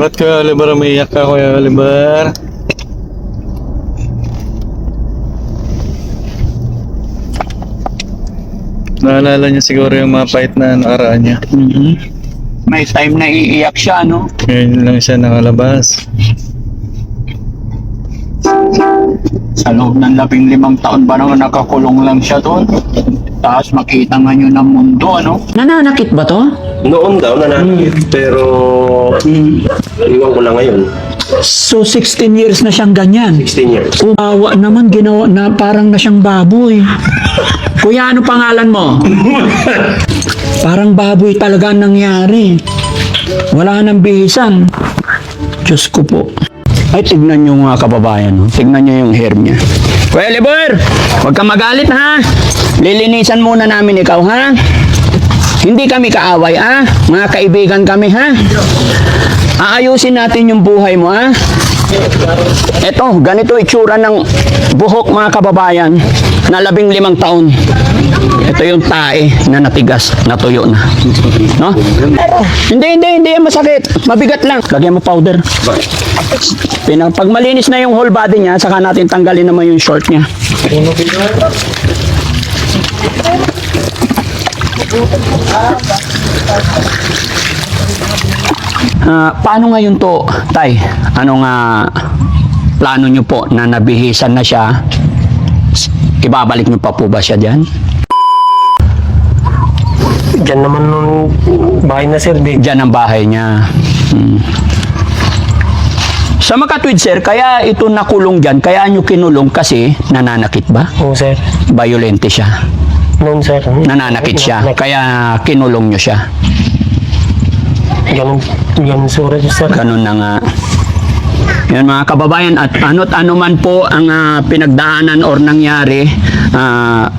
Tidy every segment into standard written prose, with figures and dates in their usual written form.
Ba't Kuya Oliver umiiyak ka, Kuya Oliver? Naalala niya siguro yung mga fight na nakaraan niya. May time na iiyak siya, no? Ngayon lang siya nakalabas. Sa loob ng 15 taon ba naman nakakulong lang siya doon? Tapos makita nga nyo ng mundo, ano? Nananakit ba to? Noon daw nananakit, pero iwan ko lang ngayon. So 16 years na siyang ganyan. 16 years. Umawa naman, ginawa na parang na siyang baboy. Kuya, ano pangalan mo? Parang baboy talaga ang nangyari. Wala nang bihisan. Diyos ko po. Ay, tignan nyo mga kababayan. No? Tignan nyo yung hair niya. Kuya Oliver, huwag kang magalit ha. Lilinisan muna namin ikaw ha. Hindi kami kaaway ha. Mga kaibigan kami ha. Aayusin natin yung buhay mo ha. Eto, ganito itsura ng buhok mga kababayan na 15 taon. Ito yung tae na natigas, natuyo na. No? Hindi masakit. Mabigat lang. Lagyan mo powder. Pag malinis na yung whole body niya, saka natin tanggalin naman yung short niya. Paano ngayon to, Tay? Anong plano nyo po na nabihisan na siya? Ibabalik nyo pa po ba siya dyan? Diyan naman nung bahay na sir, di. Dyan ang bahay niya. Sa makatwid sir, kaya ito nakulong dyan, kaya nyo kinulong kasi nananakit ba? Oo sir. Violente siya. Noon sir. Nananakit siya, kaya kinulong nyo siya. Ganun sir. Ganun na nga. Yan mga kababayan, at ano't ano man po ang pinagdaanan or nangyari,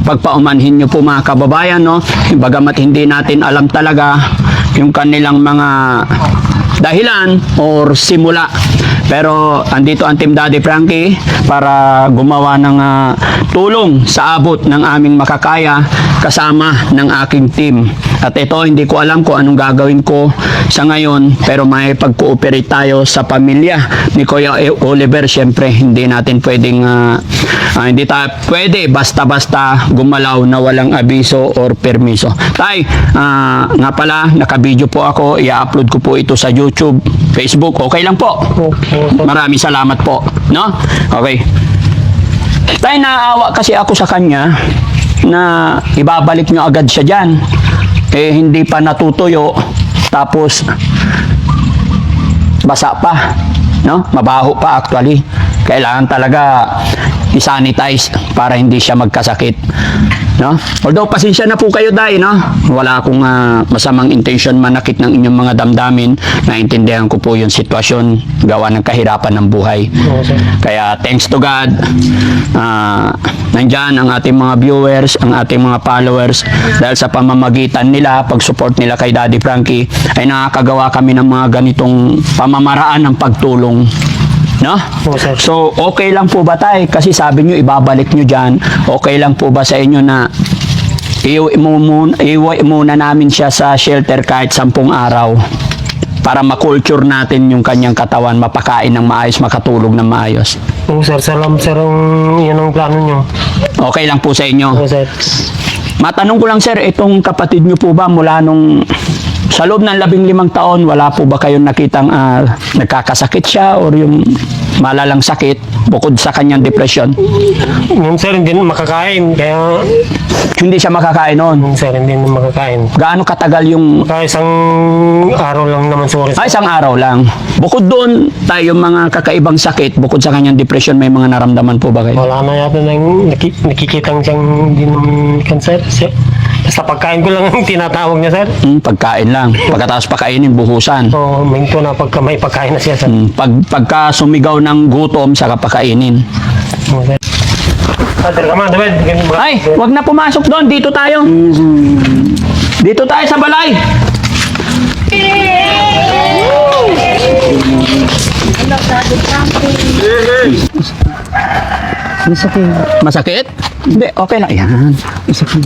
pagpaumanhin nyo po mga kababayan, no? Bagamat hindi natin alam talaga yung kanilang mga dahilan or simula. Pero andito ang Team Daddy Frankie para gumawa ng tulong sa abot ng aming makakaya kasama ng aking team. At ito, hindi ko alam kung anong gagawin ko sa ngayon, pero may pag-cooperate tayo sa pamilya ni Kuya Oliver. Siyempre, hindi natin pwedeng hindi tayo pwede basta-basta gumalaw na walang abiso or permiso. Tay, nga pala, naka-video po ako, i-upload ko po ito sa YouTube, Facebook, okay lang po. Maraming salamat po, no? Okay. Tay, naawa kasi ako sa kanya na ibabalik nyo agad siya dyan. Eh, hindi pa natutuyo, tapos basa pa, no? Mabaho pa actually. Kailangan talaga i-sanitize para hindi siya magkasakit, no? Although pasensya na po kayo dahil, no? Wala akong masamang intention manakit ng inyong mga damdamin. Naintindihan ko po yung sitwasyon gawa ng kahirapan ng buhay. Kaya thanks to God, nandyan ang ating mga viewers, ang ating mga followers, dahil sa pamamagitan nila, pag-support nila kay Daddy Frankie, ay nakakagawa kami ng mga ganitong pamamaraan ng pagtulong. No? So, okay lang po ba tayo? Kasi sabi nyo, ibabalik nyo dyan. Okay lang po ba sa inyo na iuwi muna namin siya sa shelter kahit 10 araw para makulture natin yung kanyang katawan, mapakain ng maayos, makatulog ng maayos? Oo sir, salamat sir, yan ang plano nyo. Okay lang po sa inyo? Oo sir. Matanong ko lang sir, itong kapatid nyo po ba mula nung sa loob ng 15 taon, wala po ba kayong nakitang nagkakasakit siya or yung malalang sakit bukod sa kanyang depression? Noon sir, hindi na makakain, kaya Hindi siya makakain noon. noon sir, hindi na makakain. Gaano katagal yung... Kaya isang araw lang naman sir. isang araw lang. Bukod doon, tayo mga kakaibang sakit, bukod sa kanyang depression, may mga naramdaman po ba kayo? Wala na yata nang nakikitang siyang hindi naman cancer. Basta pagkain ko lang ang tinatawag niya sir. Pagkain lang. Pagkatapos pakainin, buhusan. Oo, minto na pagka may pagkain na siya sir. Pagka sumigaw ng gutom, saka pakainin. Oo sir. Father, come on, David. Ay, wag na pumasok doon. Dito tayo. Dito tayo sa balay. Masakit? Masakit? Hindi, okay lang. Yan. Masakit.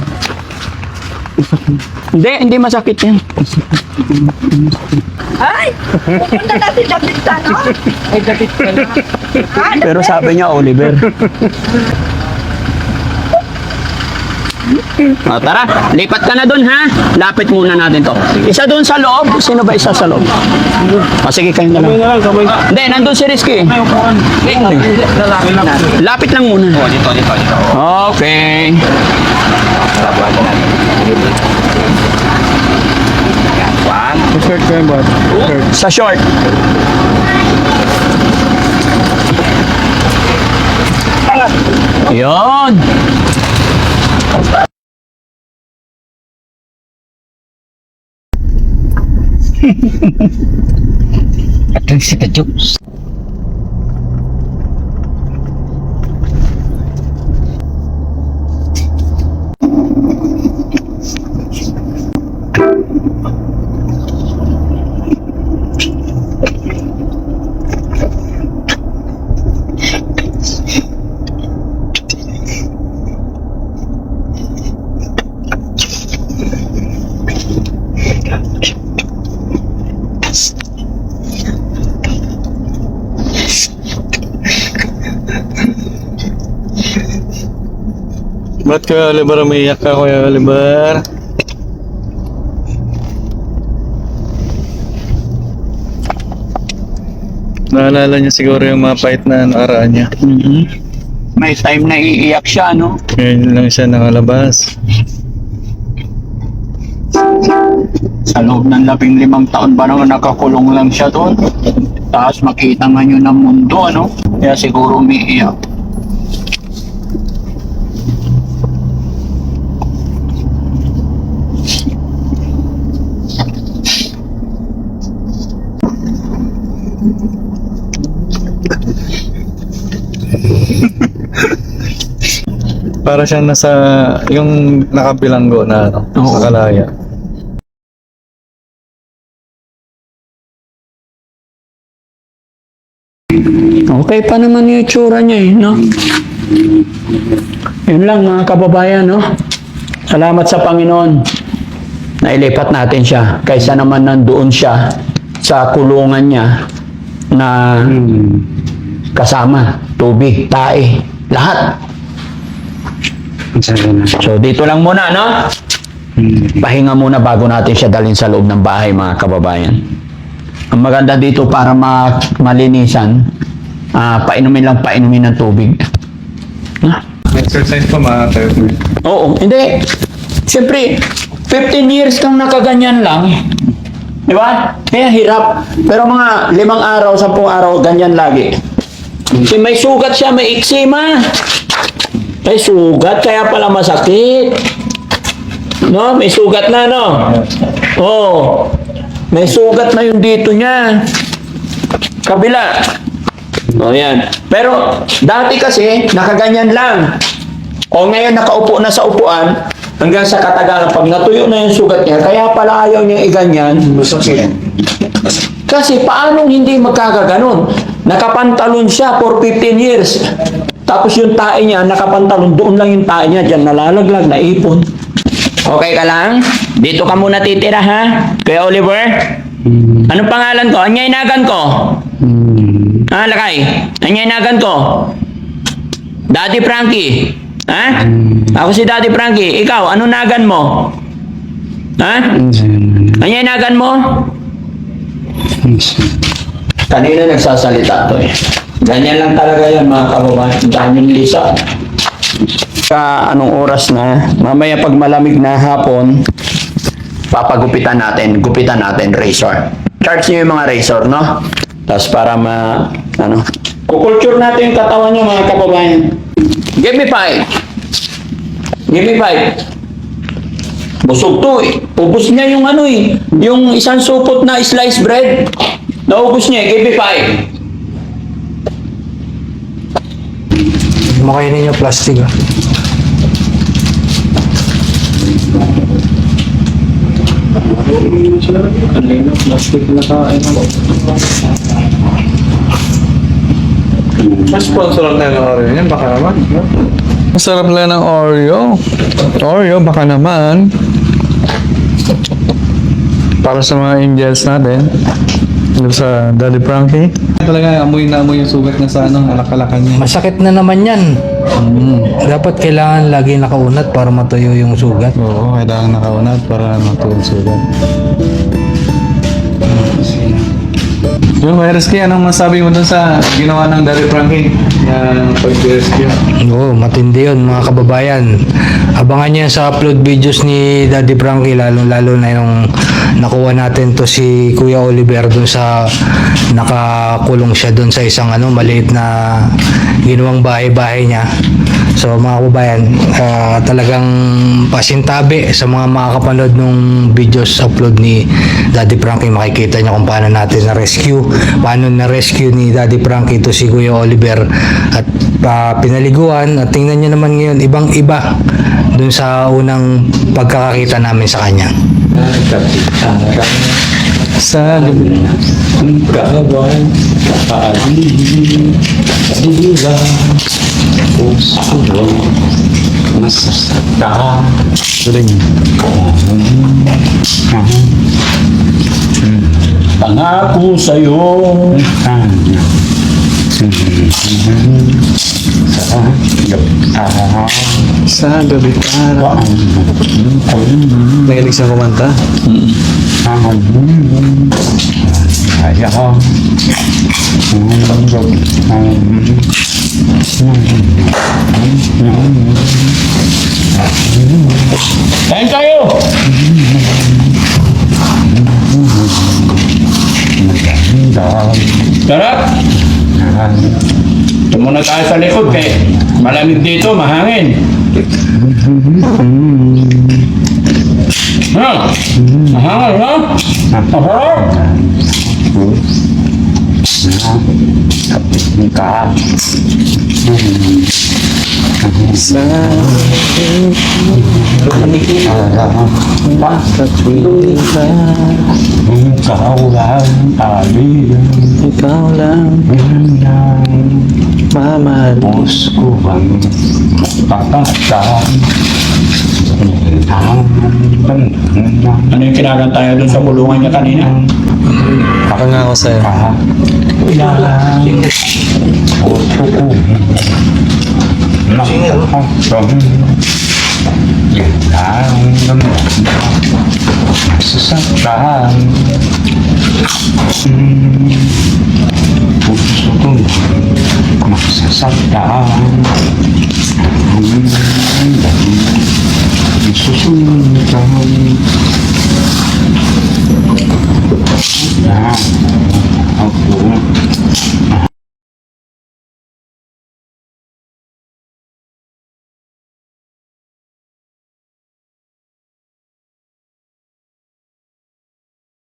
Hindi masakit yan. Ay! Pupunta natin David ka, no? Ay, David ka na. Pero sabi niya, Oliver. O, tara, lipat ka na dun, ha? Lapit muna natin to. Isa dun sa loob. Sino ba isa sa loob? O, sige, kayo na lang. Hindi, nandun si Rizky. Lapit lang muna. Dito. Okay. Shirt ko yung bot. Shirt. Sa short. Yun. Atang si Kajok. Ba't Kuya Oliver umiiyak ka, Kuya Oliver? Naalala niya siguro yung mga fight na nakaraan niya. May time na iiyak siya, no? Ngayon lang siya nakalabas. Sa loob ng 15 taon pa naman nakakulong lang siya doon. Tapos makita nga nyo ng mundo, ano? Kaya siguro umiiyak. Para siya nasa yung nakabilanggo na ano, Oo. sa Kalaya. Okay pa naman yung itsura niya eh, no? Yun lang mga kababayan, no? Salamat sa Panginoon. Nailipat natin siya kaysa naman nandoon siya sa kulungan niya na kasama, tubig, tae, lahat. So dito lang muna, no? Pahinga muna bago natin siya dalhin sa loob ng bahay, mga kababayan. Ang maganda dito para malinisan, painumin ng tubig. Ha? Exercise pa mga tayo. Oo, hindi. Siyempre, 15 years kang nakaganyan lang. Di ba? Kaya hirap. Pero mga 5 araw, 10 araw, ganyan lagi. Kasi may sugat siya, may eczema. May sugat, kaya pala masakit. No? May sugat na, no? Oo. May sugat na yung dito niya. Kabila. O yan. Pero dati kasi nakaganyan lang. O ngayon nakaupo na sa upuan hanggang sa katagalan. Pag natuyo na yung sugat niya, kaya pala ayaw niya iganyan. Kasi paano hindi magkakaganon? Nakapantalon siya for 15 years. Tapos yung tae niya, nakapantalon. Doon lang yung tae niya. Diyan nalalaglag, naipon. Okay ka lang? Dito ka muna titira, ha? Kuya Oliver? Anong pangalan ko? Anyaynagan ko? Lakay? Anyaynagan ko? Daddy Frankie? Ha? Ako si Daddy Frankie. Ikaw, anong nagan mo? Ha? Anyaynagan mo? Kanina nagsasalita to eh. Ganyan lang talaga yan, mga kababayan. Daming lisa. Anong oras na? Mamaya pag malamig na hapon, gupitan natin razor. Charge niyo yung mga razor, no? Tapos para kukulture natin yung katawan niyo, mga kababayan. Give me 5. Give me 5. Busog to eh. Ubus niya yung yung isang supot na sliced bread. Naubos niya, give me 5. Makainin niyo plastic ah. Kanina, plastic na kain. Mas sponsor na ng Oreo yan, baka naman. Masarap lang ng Oreo. Oreo, baka naman. Para sa mga angels natin, dito sa Daddy Frankie. Talaga amoy na amoy yung sugat niya sa alakalakan niya. Masakit na naman yan. Dapat kailangan lagi nakaunat para matuyo yung sugat. Oo, kailangan nakaunat para matuwag sugat. Yung Rescue, anong masabi mo dun sa ginawa ng Daddy Frankie? Yung pag-rescue. Oo, matindi yun mga kababayan. Abangan niyo sa upload videos ni Daddy Frankie, lalo na yung nakuha natin to si Kuya Oliver dun sa nakakulong siya dun sa isang maliit na ginawang bahay-bahay niya. So mga kababayan, talagang pasintabi sa mga makakapanood nung videos upload ni Daddy Frankie, makikita niyo kung paano natin paano na-rescue ni Daddy Frankie ito si Kuya Oliver at pinaliguan. At tingnan niyo naman ngayon, ibang-iba dun sa unang pagkakakita namin sa kanya. Sa galing. Pangako sa'yo. Sa gabi para. Nakilig siyang kumanta. Kain tayo! Sarap! Ito muna tayo sa likod kaya malamig dito, mahangin. Mahangin, ha? Masarap! Sa Ikaw lang, alin. ikaw lang, mamahal. Puso ko bang papatay? Ano yung kinakanta tayo doon sa bulungan niya kanina? Ako nga ako sa'yo. Puso ko nakakasam. Yan lang naman masasaktan. Puso ko masasaktan. Susunod